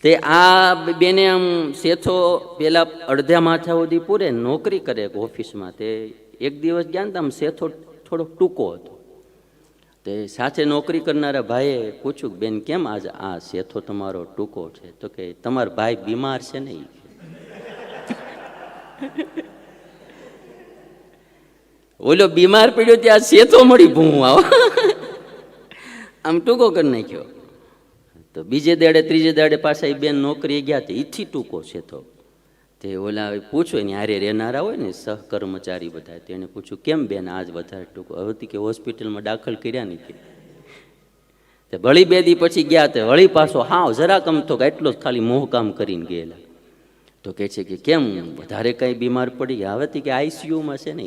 તે આ બેને આમ શેથો પેલા અડધા માથા સુધી પૂરે નોકરી કરે ઓફિસમાં. તે એક દિવસ ગયા ને આમ શેથો થોડોક ટૂંકો હતો. તે સાથે નોકરી કરનારા ભાઈએ પૂછ્યું, બેન કેમ આજ આ શેથો તમારો ટૂંકો છે? તો કે તમારો ભાઈ બીમાર છે ને. ઓલો બીમાર પડ્યો ત્યાં શેથો મળી ભૂં આવો આમ ટૂંકો કરી નાખ્યો. તો બીજે દાડે ત્રીજે દાડે પાછા એ બેન નોકરી ગયા. એથી ટૂંકો શેથો. તે ઓલા પૂછ્યું ને હારે રહેનારા હોય ને સહકર્મચારી બધા, તેને પૂછ્યું કેમ બેન આજ વધારે ટૂંકો? હતી કે હોસ્પિટલમાં દાખલ કર્યા નથી. તે વળી 2 દી પછી ગયા. તે વળી પાછો હાવ જરાક અમથો એટલો જ ખાલી મોહ કામ કરીને ગયેલા. તો કહે છે કે કેમ વધારે કઈ બીમાર પડી ગયા? હવે કે આઈસીયુમાં છે ને.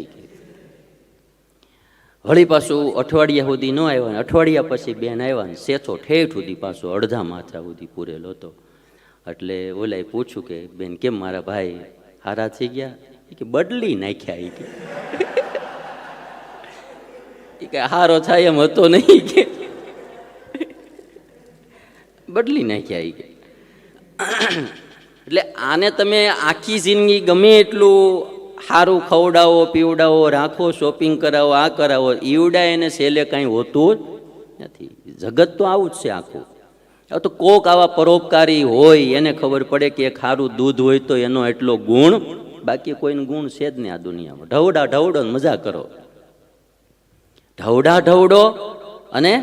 વળી પાછું અઠવાડિયા સુધી ન આવ્યા ને અઠવાડિયા પછી બેન આવ્યા ને શેથો ઠેઠ સુધી પાછો અડધા માથા સુધી પૂરેલો હતો. એટલે ઓલાએ પૂછ્યું કે બેન કેમ મારા ભાઈ હારા થઈ ગયા? કે બદલી નાખ્યા. કે હારો થાય એમ હતો નહીં, કે બદલી નાખ્યા. કે એટલે આને તમે આખી જિંદગી ગમે એટલું સારું ખવડાવો પીવડાવો રાખો, શોપિંગ કરાવો, આ કરાવો, ઈવડા એને છેલ્લે કાંઈ હોતું જ નથી. જગત તો આવું જ છે આખું. તો કોક આવા પરોપકારી હોય એને ખબર પડે કે એક સારું દૂધ હોય તો એનો એટલો ગુણ, બાકી કોઈનો ગુણ છે જ નહીં આ દુનિયામાં. ઢવડા ઢવડો મજા કરો, ઢવડા ઢવડો અને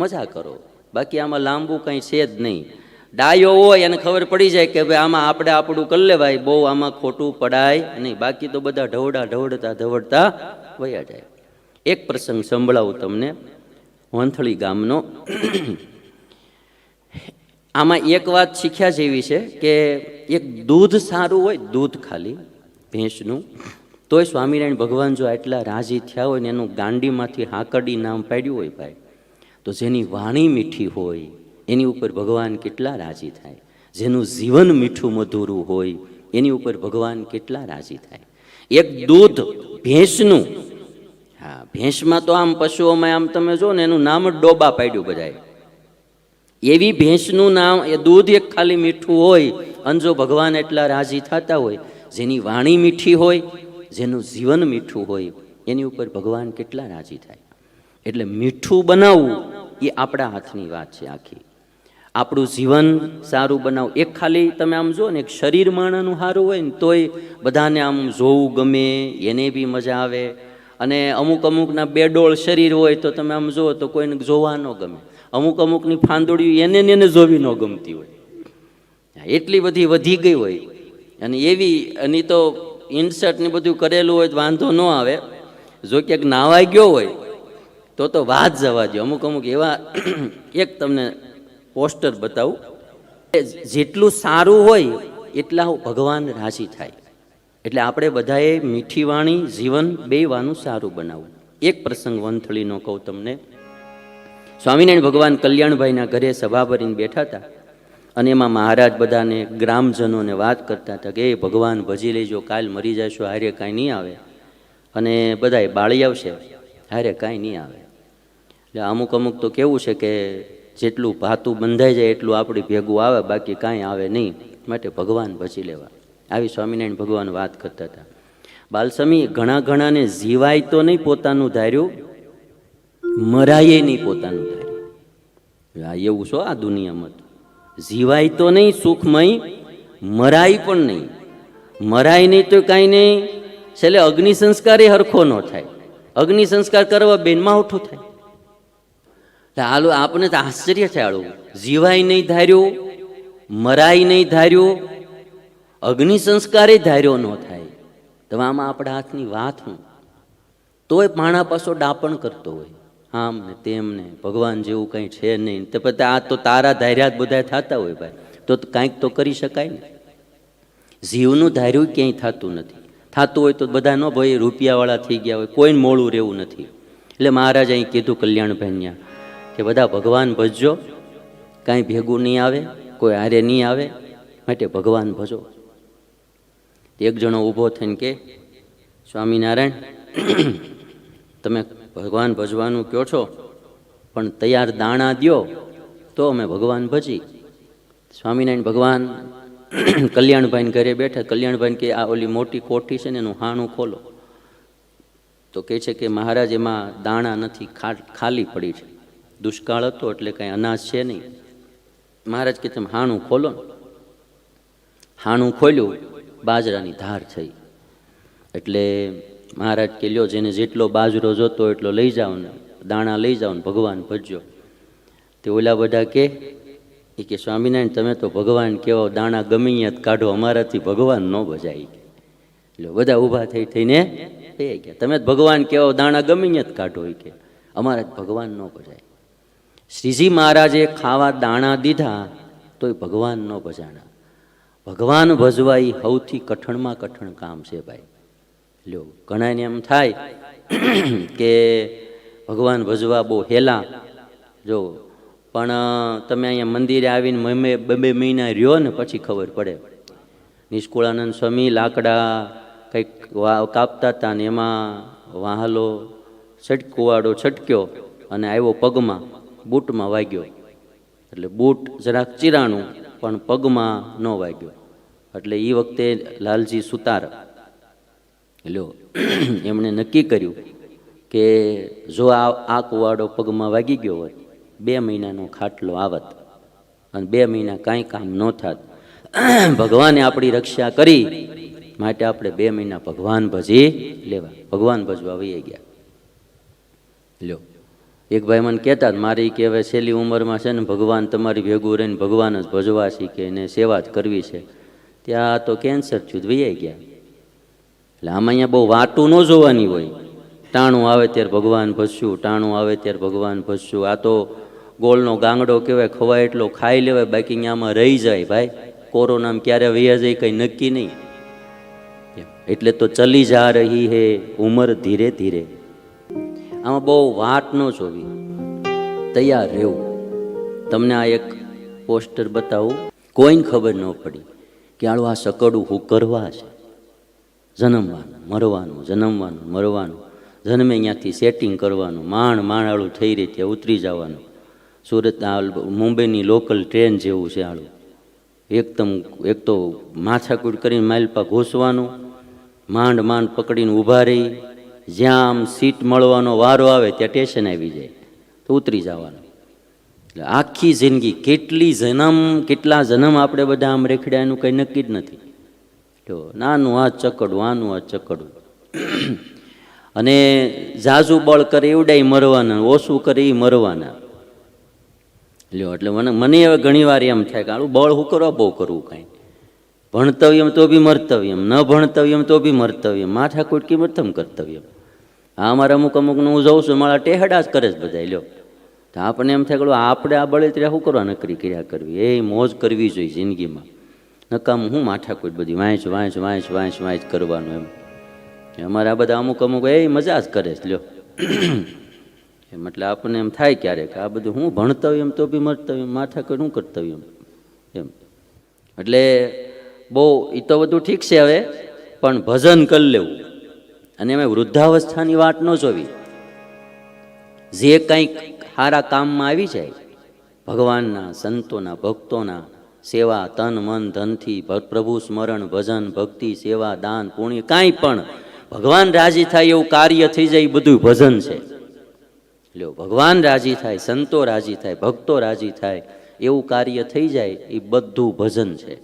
મજા કરો, બાકી આમાં લાંબુ કંઈ છે જ નહીં. ડાયો હોય એને ખબર પડી જાય કે ભાઈ આમાં આપણે આપણું કરી લેવાય, બહુ આમાં ખોટું પડાય નહીં. બાકી તો બધા ઢવડા ઢવડતા ઢવડતા વયા જાય. એક પ્રસંગ સંભળાવું તમને, વંથળી ગામનો. આમાં એક વાત શીખ્યા જેવી છે કે એક દૂધ સારું હોય, દૂધ ખાલી ભેંસનું, તોય સ્વામિનારાયણ ભગવાન જો આટલા રાજી થયા હોય ને એનું ગાંડીમાંથી હાકડી નામ પાડ્યું હોય ભાઈ, તો જેની વાણી મીઠી હોય એની ઉપર ભગવાન કેટલા રાજી થાય. જેનું જીવન મીઠું મધુરું હોય એની ઉપર ભગવાન કેટલા રાજી થાય. એક દૂધ ભેંસનું, હા ભેંસમાં તો આમ પશુઓમાં આમ તમે જો ને એનું નામ જ ડોબા પાડ્યું બધાએ. એવી ભેંસનું નામ એ દૂધ એક ખાલી મીઠું હોય અને જો ભગવાન એટલા રાજી થતા હોય, જેની વાણી મીઠી હોય, જેનું જીવન મીઠું હોય એની ઉપર ભગવાન કેટલા રાજી થાય. એટલે મીઠું બનાવવું એ આપણા હાથની વાત છે આખી. આપણું જીવન સારું બનાવવું. એક ખાલી તમે આમ જો ને એક શરીર માણાનું સારું હોય ને તોય બધાને આમ જોવું ગમે, એને બી મજા આવે. અને અમુક અમુકના બેડોળ શરીર હોય તો તમે આમ જુઓ તો કોઈને જોવા ન ગમે. અમુક અમુકની ફાંદોડિયું એને જોવી ન ગમતી હોય, એટલી બધી વધી ગઈ હોય. અને એવી અને તો ઇન્સર્ટ ને બધું કરેલું હોય તો વાંધો ન આવે. જો ક્યાંક નાવાઈ ગયો હોય તો વાત જવા દો. અમુક અમુક એવા એક તમને પોસ્ટર બતાવું, જેટલું સારું હોય એટલા ભગવાન રાજી થાય. એટલે આપણે બધાએ મીઠી વાણી જીવન બે વાનું સારું બનાવવું. એક પ્રસંગ વંથળીનો કહું તમને. સ્વામિનારાયણ ભગવાન કલ્યાણભાઈના ઘરે સભા ભરીને બેઠા હતા અને એમાં મહારાજ બધાને ગ્રામજનોને વાત કરતા હતા કે એ ભગવાન ભજી લેજો, કાલ મરી જશો, હારે કાંઈ નહીં આવે. અને બધાએ બાળી આવશે, હારે કાંઈ નહીં આવે. એટલે અમુક અમુક તો કેવું છે કે જેટલું ભાતું બંધાઈ જાય એટલું આપણી ભેગું આવે, બાકી કાંઈ આવે નહીં, માટે ભગવાન ભજી લેવા. આવી સ્વામિનારાયણ ભગવાન વાત કરતા હતા. બાલસ્વામી ઘણા ઘણાને જીવાય તો નહીં પોતાનું ધાર્યું, મરાય નહીં પોતાનું ધાર્યું. આ એવું છો આ દુનિયામાં. જીવાય તો નહીં સુખમય, મરાય પણ નહીં. મરાય નહીં તો કાંઈ નહીં, છેલ્લે અગ્નિ સંસ્કાર એ હરખો ન થાય. અગ્નિ સંસ્કાર કરવા બેનમાં ઉઠો થાય. હાલો આપણે તો આશ્ચર્ય થાય. હાલો જીવાય નહીં ધાર્યું, મરાય નહીં ધાર્યું, અગ્નિ સંસ્કારે ધાર્યો ન થાય. તો આમાં આપણા હાથની વાત હું. તોય પાણા પાછો ડાપણ કરતો હોય, આમ ને તેમ ને, ભગવાન જેવું કંઈ છે નહીં. તો પછી આ તો તારા ધાર્યા જ બધા થતા હોય ભાઈ, તો કાંઈક તો કરી શકાય ને. જીવનું ધાર્યું ક્યાંય થતું નથી. થતું હોય તો બધા ન ભાઈ રૂપિયાવાળા થઈ ગયા હોય, કોઈને મોડું રહેવું નથી. એટલે મહારાજ અહીં કીધું કલ્યાણભાઈને કે બધા ભગવાન ભજજો, કાંઈ ભેગું નહીં આવે, કોઈ હારે નહીં આવે, માટે ભગવાન ભજો. એક જણો ઊભો થઈને કે સ્વામિનારાયણ તમે ભગવાન ભજવાનું કહો છો, પણ તૈયાર દાણા દ્યો તો અમે ભગવાન ભજી. સ્વામિનારાયણ ભગવાન કલ્યાણભાઈને ઘરે બેઠા. કલ્યાણભાઈને કે આ ઓલી મોટી કોઠી છે ને એનું હાણું ખોલો. તો કહે છે કે મહારાજ એમાં દાણા નથી, ખાલી પડી છે, દુષ્કાળ હતો એટલે કાંઈ અનાજ છે નહીં. મહારાજ કે તમે હાણું ખોલો ને. હાણું ખોલ્યું, બાજરાની ધાર થઈ. એટલે મહારાજ કે લ્યો, જેને જેટલો બાજરો જોતો એટલો લઈ જાઓ ને, દાણા લઈ જાઓ ને ભગવાન ભજજો. તે ઓલા બધા કે સ્વામિનારાયણ તમે તો ભગવાન કેવો, દાણા ગમે જ કાઢો, અમારાથી ભગવાન ન ભજાય. એટલે બધા ઊભા થઈને એ ગયા, તમે ભગવાન કેવો, દાણા ગમે જ કાઢો, કે અમારા ભગવાન ન ભજાય. શ્રીજી મહારાજે ખાવા દાણા દીધા તોય ભગવાન ન ભજાણા. ભગવાન ભજવા એ સૌથી કઠણમાં કઠણ કામ છે ભાઈ. લ્યો, ઘણાને એમ થાય કે ભગવાન ભજવા બહુ હેલા. જો પણ તમે અહીંયા મંદિરે આવીને બે મહિના રહ્યો ને પછી ખબર પડે. નિષ્કુળાનંદ સ્વામી લાકડા કંઈક કાપતા હતા ને એમાં વાહલો કુવાડો છટક્યો અને આવ્યો પગમાં, બૂટમાં વાગ્યો. એટલે બૂટ જરાક ચીરાણું પણ પગમાં ન વાગ્યો. એટલે એ વખતે લાલજી સુતાર લ્યો એમણે નક્કી કર્યું કે જો આ કુવાડો પગમાં વાગી ગયો હોત, 2 મહિનાનો ખાટલો આવત અને 2 મહિના કાંઈ કામ ન થાત. ભગવાને આપણી રક્ષા કરી માટે આપણે 2 મહિના ભગવાન ભજી લેવા. ભગવાન ભજવા વહી ગયા. લ્યો, એક ભાઈ મને કહેતા મારી કે હવે છેલ્લી ઉંમરમાં છે ને ભગવાન તમારી ભેગું રહીને ભગવાન જ ભજવા શીખે ને સેવા જ કરવી છે. ત્યાં તો કેન્સર થયું, વહી ગયા. એટલે આમાં અહીંયા બહુ વાતું ન જોવાની હોય. ટાણું આવે ત્યારે ભગવાન ભજશું, ટાણું આવે ત્યારે ભગવાન ભજશું. આ તો ગોળનો ગાંગડો કહેવાય, ખવાય એટલો ખાઈ લેવાય, બાકી અહીંયામાં રહી જાય ભાઈ. કોરોનામાં ક્યારે વૈયા જાય કંઈ નક્કી નહીં. એટલે તો ચલી જા રહી હે ઉંમર ધીરે ધીરે. આમાં બહુ વાત ન જોવી, તૈયાર રહેવું. તમને આ એક પોસ્ટર બતાવું, કોઈને ખબર ન પડી કે આળું આ સકડું હું કરવા છે. જન્મવાનું મરવાનું, જન્મવાનું મરવાનું, જન્મે અહીંયાથી સેટિંગ કરવાનું, માણાળું થઈ રહી ત્યાં ઉતરી જવાનું. સુરત મુંબઈની લોકલ ટ્રેન જેવું છે આળું. એક તો માથાકૂટ કરીને માઇલપા ઘૂસવાનું, માંડ પકડીને ઊભા રહી, જ્યાં આમ સીટ મળવાનો વારો આવે ત્યાં સ્ટેશન આવી જાય તો ઉતરી જવાનું. એટલે આખી જિંદગી કેટલા જન્મ આપણે બધા આમ રેખડ્યા એનું કંઈ નક્કી જ નથી. જો નાનું આ ચકડું, આનું આ ચકડું. અને ઝાઝુ બળ કરે એવડાય મરવાના, ઓછું કરે એ મરવાના. લ્યો, એટલે મને હવે ઘણી વાર એમ થાય કે આનું બળ શું કરવા બહુ કરવું કાંઈ. ભણતવ્યમ તો બી મર્તવ્યમ, ન ભણતવ્યમ તો બી મર્તવ્યમ, માથાકૂટ કિંમતમ કર્તવ્યમ. આ અમારા અમુકનું હું જોઉં છું, મારા ટેહડા જ કરે છે બધા. લ્યો, તો આપણને એમ થાય કે આપણે આ બળેતરા શું કરવા નકરી ક્રિયા કરવી, એ મોજ કરવી જોઈએ જિંદગીમાં. નકામ હું માથાકૂટ બધી વાંચ કરવાનું એમ. અમારે આ બધા અમુક એ મજા જ કરે છે. લ્યો, એમ એટલે આપણને એમ થાય ક્યારેક આ બધું હું ભણતવ્યમ તો બી મર્તવ્યમ, માથાકૂટ શું કર્તવ્યમ એમ. એટલે બહુ એ તો બધું ઠીક છે હવે, પણ ભજન કરી લેવું. અને એમાં વૃદ્ધાવસ્થાની વાત ન જોવી. જે કંઈક સારા કામમાં આવી જાય, ભગવાનના, સંતોના, ભક્તોના સેવા, તન મન ધનથી, પ્રભુ સ્મરણ, ભજન, ભક્તિ, સેવા, દાન, પુણ્ય, કાંઈ પણ ભગવાન રાજી થાય એવું કાર્ય થઈ જાય, એ બધું ભજન છે. લ્યો, ભગવાન રાજી થાય, સંતો રાજી થાય, ભક્તો રાજી થાય એવું કાર્ય થઈ જાય, એ બધું ભજન છે.